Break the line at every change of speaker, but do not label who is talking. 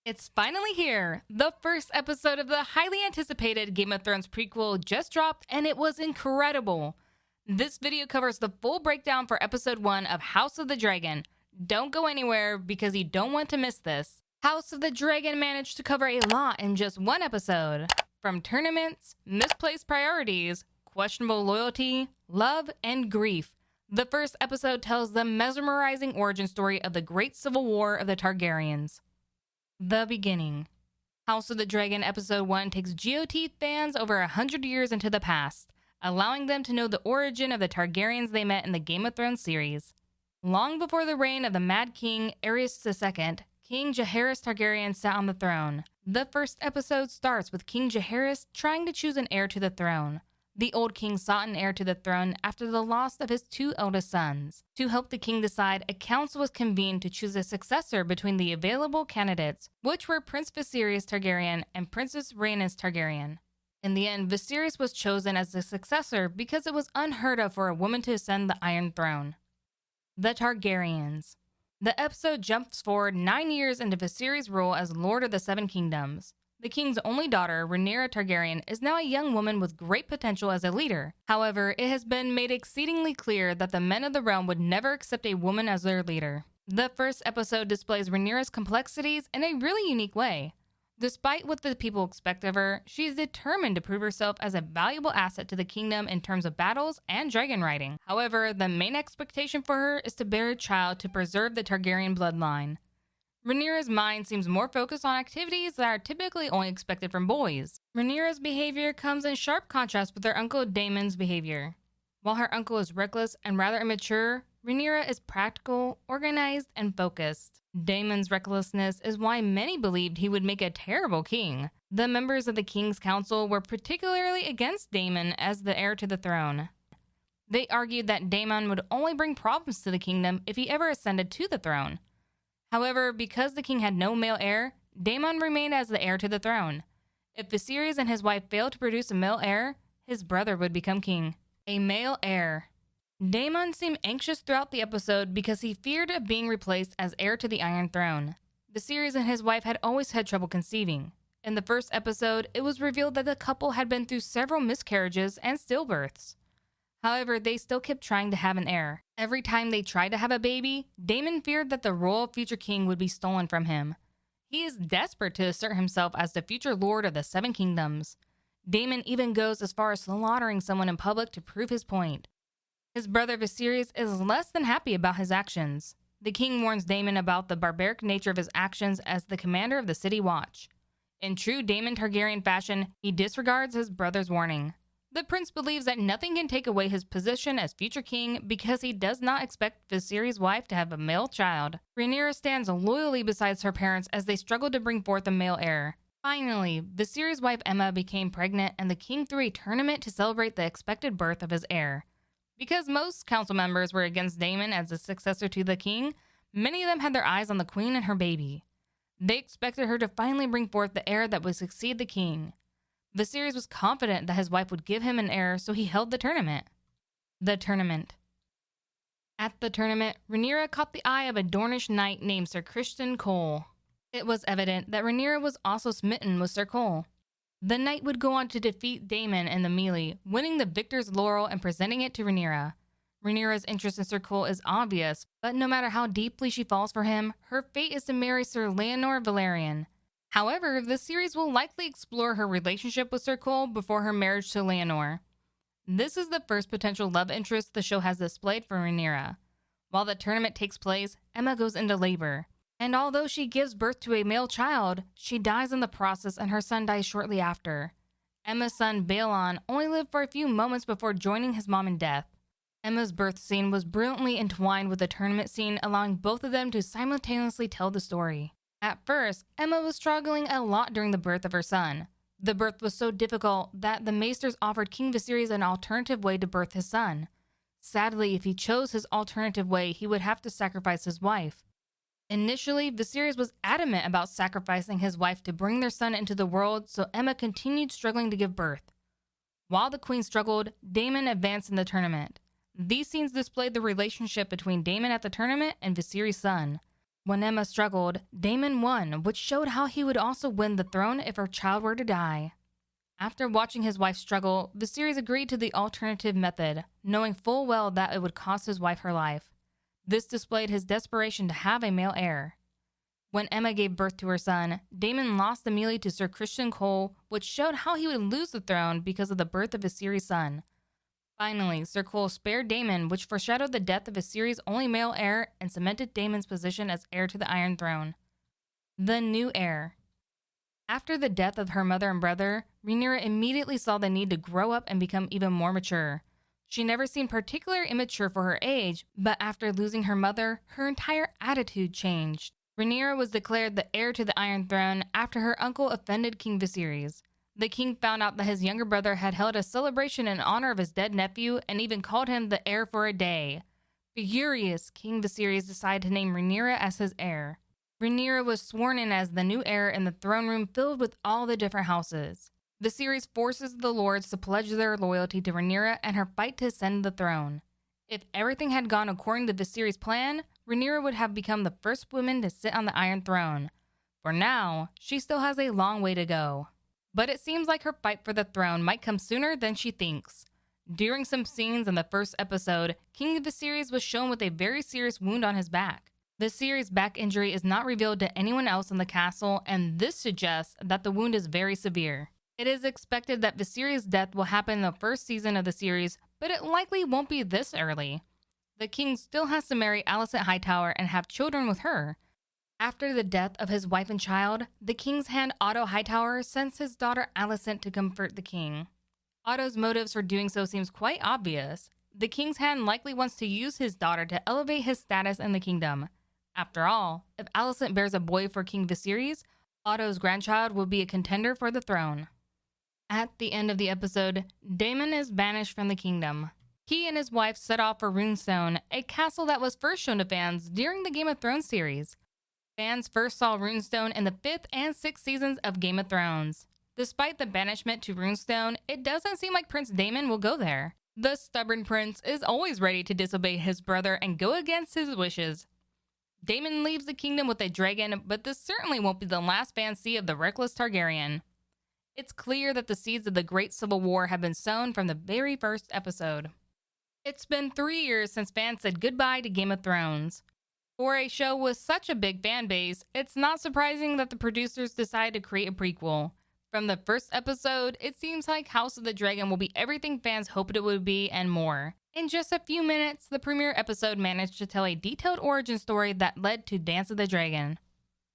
It's finally here! The first episode of the highly anticipated Game of Thrones prequel just dropped, and it was incredible! This video covers the full breakdown for episode 1 of House of the Dragon. Don't go anywhere because you don't want to miss this. House of the Dragon managed to cover a lot in just one episode. From tournaments, misplaced priorities, questionable loyalty, love, and grief. The first episode tells the mesmerizing origin story of the Great Civil War of the Targaryens. The beginning. House of the Dragon Episode 1 takes GOT fans over 100 years into the past, allowing them to know the origin of the Targaryens they met in the Game of Thrones series. Long before the reign of the Mad King Aerys II, King Jaehaerys Targaryen sat on the throne. The first episode starts with King Jaehaerys trying to choose an heir to the throne. The old king sought an heir to the throne after the loss of his two eldest sons. To help the king decide, a council was convened to choose a successor between the available candidates, which were Prince Viserys Targaryen and Princess Rhaenys Targaryen. In the end, Viserys was chosen as the successor because it was unheard of for a woman to ascend the Iron Throne. The Targaryens. The episode jumps forward 9 years into Viserys' rule as Lord of the Seven Kingdoms. The king's only daughter, Rhaenyra Targaryen, is now a young woman with great potential as a leader. However, it has been made exceedingly clear that the men of the realm would never accept a woman as their leader. The first episode displays Rhaenyra's complexities in a really unique way. Despite what the people expect of her, she is determined to prove herself as a valuable asset to the kingdom in terms of battles and dragon riding. However, the main expectation for her is to bear a child to preserve the Targaryen bloodline. Rhaenyra's mind seems more focused on activities that are typically only expected from boys. Rhaenyra's behavior comes in sharp contrast with her uncle Daemon's behavior. While her uncle is reckless and rather immature, Rhaenyra is practical, organized, and focused. Daemon's recklessness is why many believed he would make a terrible king. The members of the King's Council were particularly against Daemon as the heir to the throne. They argued that Daemon would only bring problems to the kingdom if he ever ascended to the throne. However, because the king had no male heir, Daemon remained as the heir to the throne. If Viserys and his wife failed to produce a male heir, his brother would become king. A male heir. Daemon seemed anxious throughout the episode because he feared of being replaced as heir to the Iron Throne. Viserys and his wife had always had trouble conceiving. In the first episode, it was revealed that the couple had been through several miscarriages and stillbirths. However, they still kept trying to have an heir. Every time they tried to have a baby, Daemon feared that the royal future king would be stolen from him. He is desperate to assert himself as the future lord of the Seven Kingdoms. Daemon even goes as far as slaughtering someone in public to prove his point. His brother Viserys is less than happy about his actions. The king warns Daemon about the barbaric nature of his actions as the commander of the City Watch. In true Daemon Targaryen fashion, he disregards his brother's warning. The prince believes that nothing can take away his position as future king because he does not expect Viserys' wife to have a male child. Rhaenyra stands loyally beside her parents as they struggle to bring forth a male heir. Finally, Viserys' wife Aemma became pregnant and the king threw a tournament to celebrate the expected birth of his heir. Because most council members were against Daemon as the successor to the king, many of them had their eyes on the queen and her baby. They expected her to finally bring forth the heir that would succeed the king. Viserys was confident that his wife would give him an heir, so he held the tournament. The tournament. At the tournament, Rhaenyra caught the eye of a Dornish knight named Sir Criston Cole. It was evident that Rhaenyra was also smitten with Sir Cole. The knight would go on to defeat Daemon in the melee, winning the victor's laurel and presenting it to Rhaenyra. Rhaenyra's interest in Sir Cole is obvious, but no matter how deeply she falls for him, her fate is to marry Sir Laenor Velaryon. However, the series will likely explore her relationship with Sir Cole before her marriage to Laenor. This is the first potential love interest the show has displayed for Rhaenyra. While the tournament takes place, Aemma goes into labor. And although she gives birth to a male child, she dies in the process and her son dies shortly after. Aemma's son Baelon only lived for a few moments before joining his mom in death. Aemma's birth scene was brilliantly entwined with the tournament scene, allowing both of them to simultaneously tell the story. At first, Aemma was struggling a lot during the birth of her son. The birth was so difficult that the Maesters offered King Viserys an alternative way to birth his son. Sadly, if he chose his alternative way, he would have to sacrifice his wife. Initially, Viserys was adamant about sacrificing his wife to bring their son into the world, so Aemma continued struggling to give birth. While the queen struggled, Daemon advanced in the tournament. These scenes displayed the relationship between Daemon at the tournament and Viserys' son. When Emma struggled, Daemon won, which showed how he would also win the throne if her child were to die. After watching his wife struggle, Viserys agreed to the alternative method, knowing full well that it would cost his wife her life. This displayed his desperation to have a male heir. When Emma gave birth to her son, Daemon lost Amelia to Sir Christian Cole, which showed how he would lose the throne because of the birth of Viserys' son. Finally, Sir Cole spared Daemon, which foreshadowed the death of Viserys' only male heir and cemented Daemon's position as heir to the Iron Throne. The new heir. After the death of her mother and brother, Rhaenyra immediately saw the need to grow up and become even more mature. She never seemed particularly immature for her age, but after losing her mother, her entire attitude changed. Rhaenyra was declared the heir to the Iron Throne after her uncle offended King Viserys. The king found out that his younger brother had held a celebration in honor of his dead nephew and even called him the heir for a day. Furious, King Viserys decided to name Rhaenyra as his heir. Rhaenyra was sworn in as the new heir in the throne room filled with all the different houses. Viserys forces the lords to pledge their loyalty to Rhaenyra and her fight to ascend the throne. If everything had gone according to Viserys' plan, Rhaenyra would have become the first woman to sit on the Iron Throne. For now, she still has a long way to go. But it seems like her fight for the throne might come sooner than she thinks. During some scenes in the first episode, King Viserys was shown with a very serious wound on his back. Viserys' back injury is not revealed to anyone else in the castle, and this suggests that the wound is very severe. It is expected that Viserys' death will happen in the first season of the series, but it likely won't be this early. The king still has to marry Alicent Hightower and have children with her. After the death of his wife and child, the king's hand Otto Hightower sends his daughter Alicent to comfort the king. Otto's motives for doing so seems quite obvious. The king's hand likely wants to use his daughter to elevate his status in the kingdom. After all, if Alicent bears a boy for King Viserys, Otto's grandchild will be a contender for the throne. At the end of the episode, Daemon is banished from the kingdom. He and his wife set off for Runestone, a castle that was first shown to fans during the Game of Thrones series. Fans first saw Runestone in the 5th and 6th seasons of Game of Thrones. Despite the banishment to Runestone, it doesn't seem like Prince Daemon will go there. The stubborn prince is always ready to disobey his brother and go against his wishes. Daemon leaves the kingdom with a dragon, but this certainly won't be the last fans see of the reckless Targaryen. It's clear that the seeds of the Great Civil War have been sown from the very first episode. It's been 3 years since fans said goodbye to Game of Thrones. For a show with such a big fan base, it's not surprising that the producers decided to create a prequel. From the first episode, it seems like House of the Dragon will be everything fans hoped it would be and more. In just a few minutes, the premiere episode managed to tell a detailed origin story that led to Dance of the Dragon.